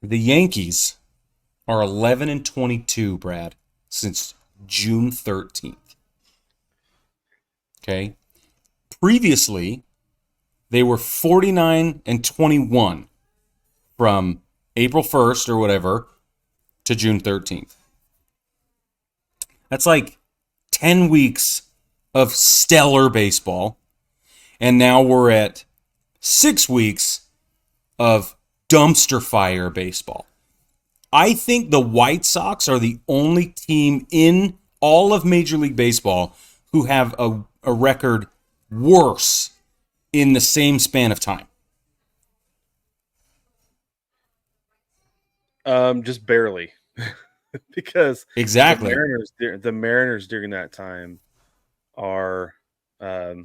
The Yankees are 11-22, Brad, since June 13th. Okay. Previously, they were 49-21 from April 1st or whatever to June 13th. That's like 10 weeks of stellar baseball. And now we're at 6 weeks of dumpster fire baseball. I think the White Sox are the only team in all of Major League Baseball who have a record worse in the same span of time. Just barely, because Exactly. the Mariners during that time are 13-20.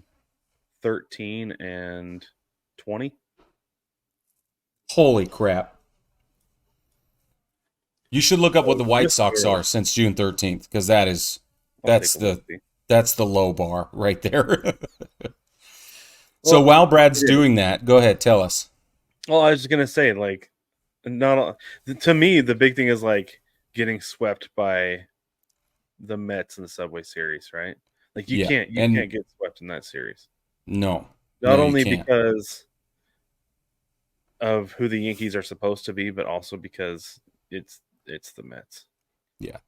Holy crap. You should look up what So the White just Sox barely. are since June 13th because I'll take that's a look. the that's the low bar right there. So Well, while Brad's yeah. doing that, go ahead, tell us. Well, I was just gonna say, like, not to me, the big thing is like getting swept by the Mets in the Subway Series, right? Like Yeah. you And can't get swept in that series. no. Not No, you only can't. because of who the Yankees are supposed to be, but also because it's the Mets. Yeah.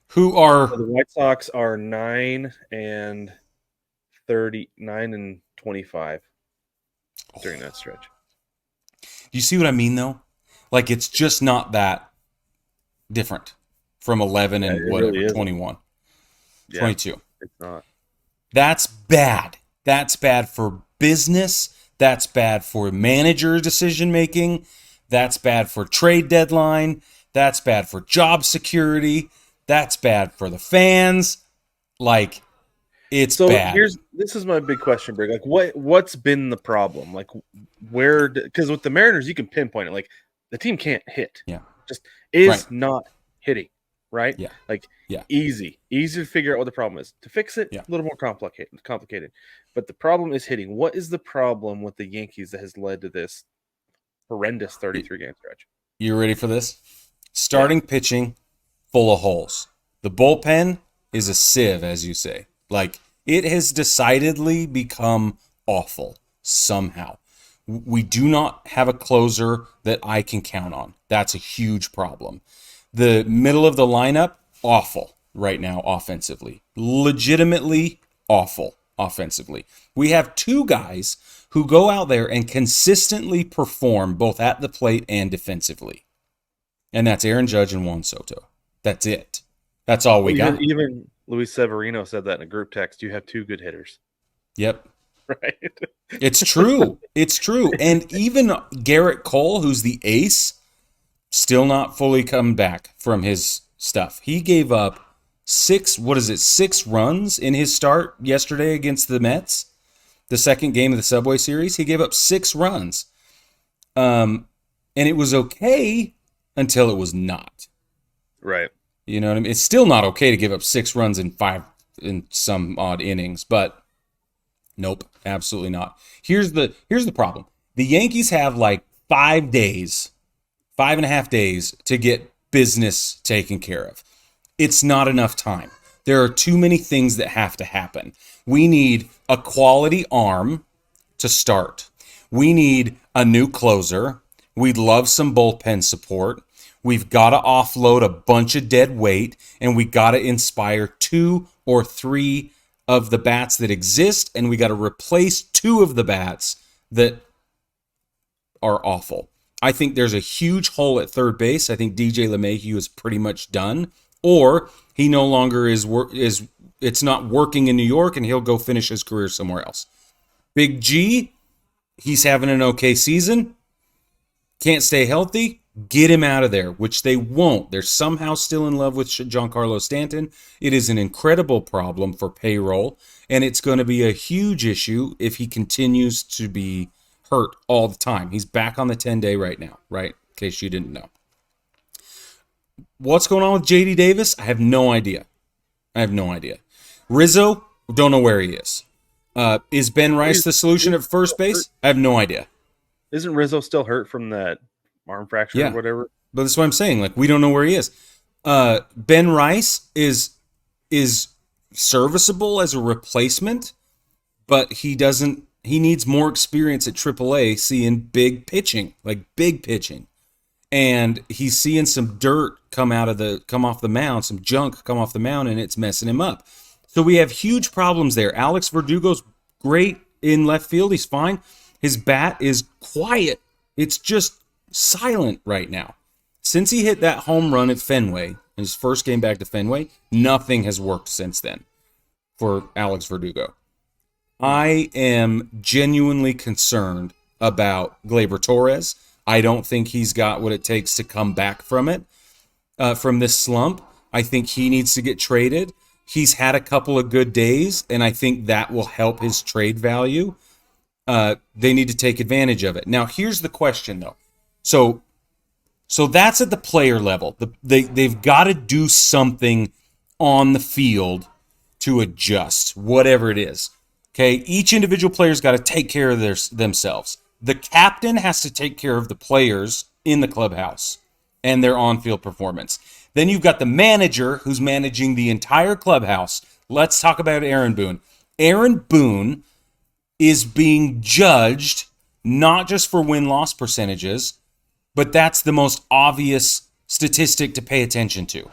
Who are So the White Sox are 9-30, 9-25 during that stretch. you see what I mean though? Like it's just not that different from 11 Yeah, and it really whatever, isn't. 21, Yeah, 22. it's not. That's bad. That's bad for business. That's bad for manager decision making. That's bad for trade deadline. That's bad for job security. That's bad for the fans. Like, it's So bad. this is my big question, Brig. Like, what's been the problem? Like, because with the Mariners you can pinpoint it. Like, the team can't hit, Yeah. just Right. is not hitting, right? Yeah. Like, Yeah. easy to figure out what the problem is. To fix it, Yeah. a little more complicated. But the problem is hitting. What is the problem with the Yankees that has led to this horrendous 33 game stretch? You ready for this? Yeah, Starting pitching full of holes. The bullpen is a sieve, as you say. Like, it has decidedly become awful somehow. We do not have a closer that I can count on. That's a huge problem. The middle of the lineup, awful right now offensively. Legitimately awful offensively. We have two guys who go out there and consistently perform both at the plate and defensively. And that's Aaron Judge and Juan Soto. That's it. That's all we well, even got. even Luis Severino said that in a group text. You have two good hitters, Yep. right? It's true. It's true. And even Garrett Cole, who's the ace, still not fully come back from his stuff. He gave up six runs in his start yesterday against the Mets, the second game of the Subway Series. He gave up 6 runs. And it was okay until it was not. Right. You know what I mean? It's still not okay to give up 6 runs in some odd innings, but nope, absolutely not. Here's the problem. The Yankees have like 5 days, 5.5 days to get business taken care of. It's not enough time. There are too many things that have to happen. We need a quality arm to start. We need a new closer. We'd love some bullpen support. We've got to offload a bunch of dead weight, and we got to inspire 2 or 3 of the bats that exist, and we got to replace 2 of the bats that are awful. I think there's a huge hole at third base. I think DJ LeMahieu is pretty much done, or he no longer is. It's not working in New York, and he'll go finish his career somewhere else. Big G, he's having an okay season. Can't stay healthy. Get him out of there, which they won't. They're somehow still in love with Giancarlo Stanton. It is an incredible problem for payroll, and it's going to be a huge issue if he continues to be hurt all the time. He's back on the 10-day right now, right? In case you didn't know. What's going on with JD Davis? I have no idea. I have no idea. Rizzo, don't know where he is. Is Ben Rice He's, the solution he's at first still hurt. base? I have no idea. Isn't Rizzo still hurt from that arm fracture or Yeah. whatever. But that's what I'm saying. Like, we don't know where he is. Ben Rice is serviceable as a replacement, but he needs more experience at AAA seeing big pitching, like big pitching. And he's seeing some dirt come off the mound, some junk come off the mound, and it's messing him up. So we have huge problems there. Alex Verdugo's great in left field. He's fine. His bat is quiet. It's just silent right now. Since he hit that home run at Fenway, in his first game back to Fenway, nothing has worked since then for Alex Verdugo. I am genuinely concerned about Gleyber Torres. I don't think he's got what it takes to come back from it, from this slump. I think he needs to get traded. He's had a couple of good days, and I think that will help his trade value. They need to take advantage of it. Now, here's the question, though. So that's at the player level. They've got to do something on the field to adjust, whatever it is. Okay, each individual player's got to take care of themselves. The captain has to take care of the players in the clubhouse and their on-field performance. Then you've got the manager who's managing the entire clubhouse. Let's talk about Aaron Boone. Aaron Boone is being judged not just for win-loss percentages, but that's the most obvious statistic to pay attention to.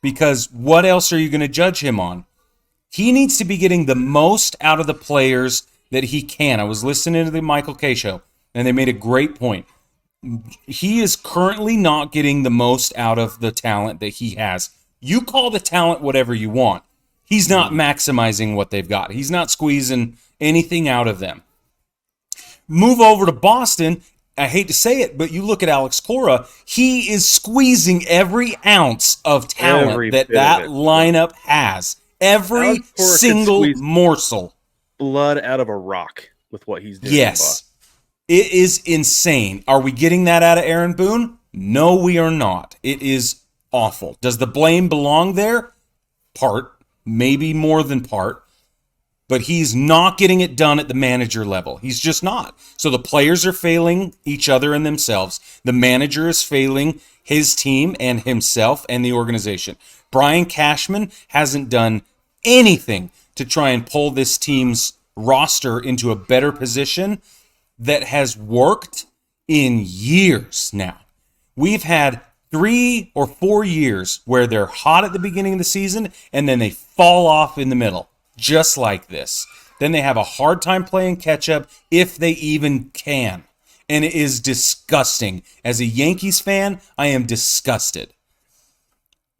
Because what else are you going to judge him on? He needs to be getting the most out of the players that he can. I was listening to the Michael Kay show, and they made a great point. He is currently not getting the most out of the talent that he has. You call the talent whatever you want. He's not maximizing what they've got. He's not squeezing anything out of them. Move over to Boston. I hate to say it, but you look at Alex Cora, he is squeezing every ounce of talent that lineup has. Every single morsel. Blood out of a rock with what he's doing. Yes. It is insane. Are we getting that out of Aaron Boone? No, we are not. It is awful. Does the blame belong there? Part. Maybe more than part. But he's not getting it done at the manager level. He's just not. So the players are failing each other and themselves. The manager is failing his team and himself and the organization. Brian Cashman hasn't done anything to try and pull this team's roster into a better position that has worked in years now. We've had 3 or 4 years where they're hot at the beginning of the season and then they fall off in the middle. Just like this. Then they have a hard time playing catch up if they even can. And it is disgusting. As a Yankees fan, I am disgusted.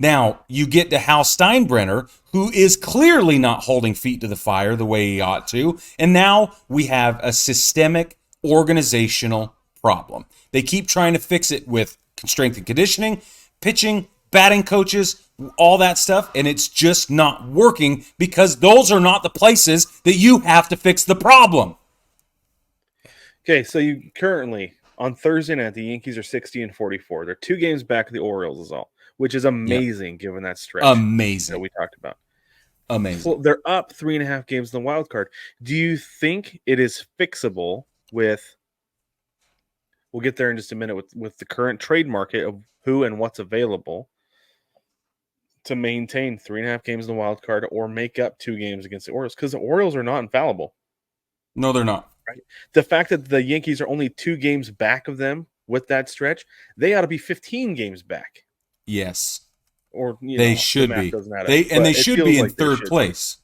Now, you get to Hal Steinbrenner, who is clearly not holding feet to the fire the way he ought to. And now we have a systemic organizational problem. They keep trying to fix it with strength and conditioning, pitching, batting coaches, all that stuff, and it's just not working because those are not the places that you have to fix the problem. Okay, so you currently, on Thursday night, the Yankees are 60-44. They're 2 games back of the Orioles is all, which is amazing given that stretch. Amazing. That we talked about. Amazing. So they're up 3.5 games in the wild card. Do you think it is fixable with, we'll get there in just a minute, with the current trade market of who and what's available, to maintain 3.5 games in the wild card or make up 2 games against the Orioles? Because the Orioles are not infallible. No, they're not. Right. The fact that the Yankees are only 2 games back of them with that stretch, they ought to be 15 games back. Yes. Or they should be. They should be in third place,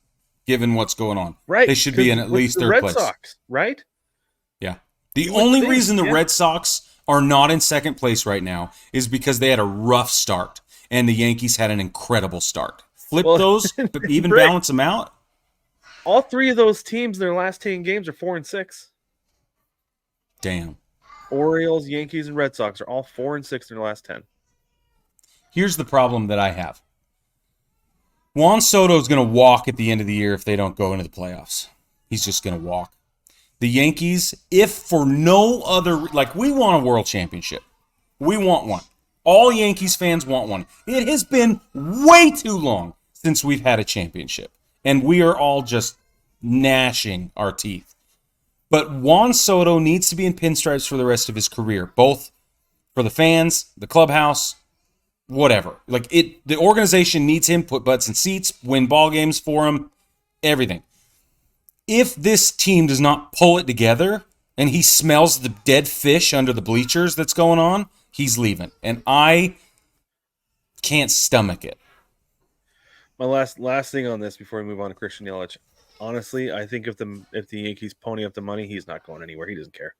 given what's going on. Right. They should be in at least third place. Red Sox, right? Yeah. The only reason the Red Sox are not in second place right now is because they had a rough start. And the Yankees had an incredible start. Flip those, but even balance them out. All 3 of those teams in their last 10 games are 4-6. Damn. Orioles, Yankees, and Red Sox are all 4-6 in their last 10. Here's the problem that I have. Juan Soto is going to walk at the end of the year if they don't go into the playoffs. He's just going to walk. The Yankees, if for no other, like, we want a world championship. We want one. All Yankees fans want one. It has been way too long since we've had a championship. And we are all just gnashing our teeth. But Juan Soto needs to be in pinstripes for the rest of his career, both for the fans, the clubhouse, whatever. Like the organization needs him, put butts in seats, win ball games for him, everything. If this team does not pull it together and he smells the dead fish under the bleachers that's going on, he's leaving. And I can't stomach it. My last thing on this before we move on to Christian Yelich. Honestly, I think if the Yankees pony up the money, he's not going anywhere. He doesn't care.